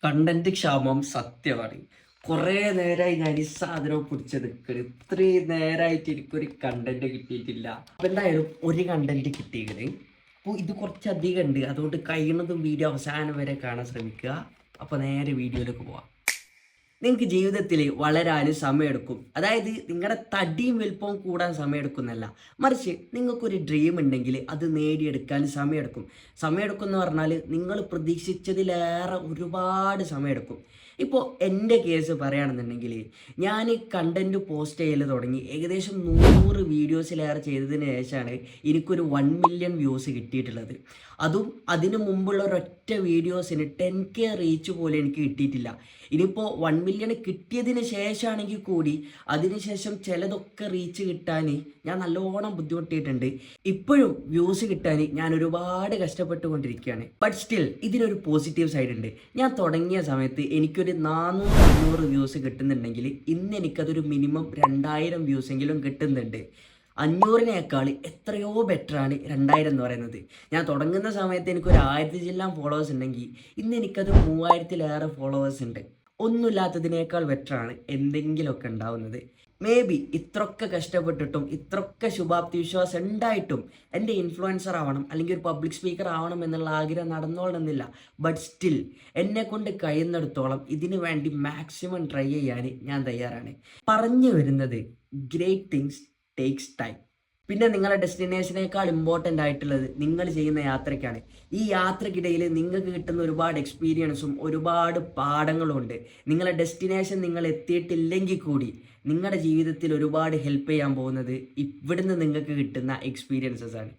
Content ക്ഷാമം സത്യമാണ്. കുറേ നേരമായി ഞാൻ ഈ സാധനം പിടിച്ച് നിൽക്കണ്. ഇത്രയും നേരമായിട്ട് എനിക്കൊരു കണ്ടന്റ് കിട്ടിയിട്ടില്ല. അപ്പം എന്തായാലും ഒരു കണ്ടന്റ് കിട്ടിയിരിക്കണ്. അപ്പോൾ ഇത് കുറച്ചധികം ഉണ്ട്, അതുകൊണ്ട് കഴിയുന്നതും വീഡിയോ അവസാനം വരെ കാണാൻ ശ്രമിക്കുക. അപ്പോൾ നേരെ വീഡിയോയിലേക്ക് പോവാം. നിങ്ങൾക്ക് ജീവിതത്തിൽ വളരാനും സമയമെടുക്കും. അതായത് നിങ്ങളുടെ തടിയും വലുപ്പവും കൂടാൻ സമയമെടുക്കുന്നല്ല, മറിച്ച് നിങ്ങൾക്കൊരു ഡ്രീം ഉണ്ടെങ്കിൽ അത് നേടിയെടുക്കാൻ സമയമെടുക്കും. സമയമെടുക്കും എന്ന് പറഞ്ഞാൽ നിങ്ങൾ പ്രതീക്ഷിച്ചതിലേറെ ഒരുപാട് സമയമെടുക്കും. ഇപ്പോൾ എൻ്റെ കേസ് പറയുകയാണെന്നുണ്ടെങ്കിൽ ഞാൻ കണ്ടൻറ്റ് പോസ്റ്റ് ചെയ്യൽ തുടങ്ങി ഏകദേശം 100 വീഡിയോസിലേറെ ചെയ്തതിന് ശേഷമാണ് എനിക്കൊരു 1 മില്യൺ വ്യൂസ് കിട്ടിയിട്ടുള്ളത്. അതും അതിനു മുമ്പുള്ള ഒരൊറ്റ വീഡിയോസിന് 10K റീച്ച് പോലും എനിക്ക് കിട്ടിയിട്ടില്ല. ഇനിയിപ്പോൾ 1 മില്യൺ കിട്ടിയതിന് ശേഷമാണെങ്കിൽ കൂടി അതിനുശേഷം ചിലതൊക്കെ റീച്ച് കിട്ടാൻ ഞാൻ നല്ലോണം ബുദ്ധിമുട്ടിയിട്ടുണ്ട്. ഇപ്പോഴും വ്യൂസ് കിട്ടാൻ ഞാൻ ഒരുപാട് കഷ്ടപ്പെട്ടുകൊണ്ടിരിക്കുകയാണ്. ബട്ട് സ്റ്റിൽ ഇതിനൊരു പോസിറ്റീവ് സൈഡ് ഉണ്ട്. ഞാൻ തുടങ്ങിയ സമയത്ത് എനിക്കൊരു 400-500 വ്യൂസ് കിട്ടുന്നുണ്ടെങ്കിൽ ഇന്ന് എനിക്കതൊരു മിനിമം 2000 വ്യൂസെങ്കിലും കിട്ടുന്നുണ്ട്. 500-നേക്കാൾ എത്രയോ ബെറ്ററാണ് 2000 എന്ന് പറയുന്നത്. ഞാൻ തുടങ്ങുന്ന സമയത്ത് എനിക്കൊരു 1000 ജില്ലാ ഫോളോവേഴ്സ് ഉണ്ടെങ്കിൽ ഇന്ന് എനിക്കത് 3000-ലേറെ ഫോളോവേഴ്സ് ഉണ്ട്. ഒന്നുമില്ലാത്തതിനേക്കാൾ ബെറ്ററാണ് എന്തെങ്കിലുമൊക്കെ ഉണ്ടാവുന്നത്. മേ ബി ഇത്രയൊക്കെ കഷ്ടപ്പെട്ടിട്ടും ഇത്രയൊക്കെ ശുഭാപ്തി വിശ്വാസം ഉണ്ടായിട്ടും എൻ്റെ ഇൻഫ്ലുവൻസർ ആവണം അല്ലെങ്കിൽ ഒരു പബ്ലിക് സ്പീക്കർ ആവണം എന്നുള്ള ആഗ്രഹം നടന്നോളണമെന്നില്ല. ബട്ട് സ്റ്റിൽ എന്നെ കൊണ്ട് കഴിയുന്നിടത്തോളം ഇതിനു വേണ്ടി മാക്സിമം ട്രൈ ചെയ്യാൻ ഞാൻ തയ്യാറാണ്. പറഞ്ഞു വരുന്നത് ഗ്രേറ്റ് തിങ്സ് ടേക്സ് ടൈം. പിന്നെ നിങ്ങളുടെ ഡെസ്റ്റിനേഷനേക്കാൾ ഇമ്പോർട്ടൻ്റ് ആയിട്ടുള്ളത് നിങ്ങൾ ചെയ്യുന്ന യാത്രയ്ക്കാണ്. ഈ യാത്രക്കിടയിൽ നിങ്ങൾക്ക് കിട്ടുന്ന ഒരുപാട് എക്സ്പീരിയൻസും ഒരുപാട് പാഠങ്ങളും ഉണ്ട്. നിങ്ങളുടെ ഡെസ്റ്റിനേഷൻ നിങ്ങൾ എത്തിയിട്ടില്ലെങ്കിൽ കൂടി നിങ്ങളുടെ ജീവിതത്തിൽ ഒരുപാട് ഹെൽപ്പ് ചെയ്യാൻ പോകുന്നത് ഇവിടുന്ന് നിങ്ങൾക്ക് കിട്ടുന്ന എക്സ്പീരിയൻസസ് ആണ്.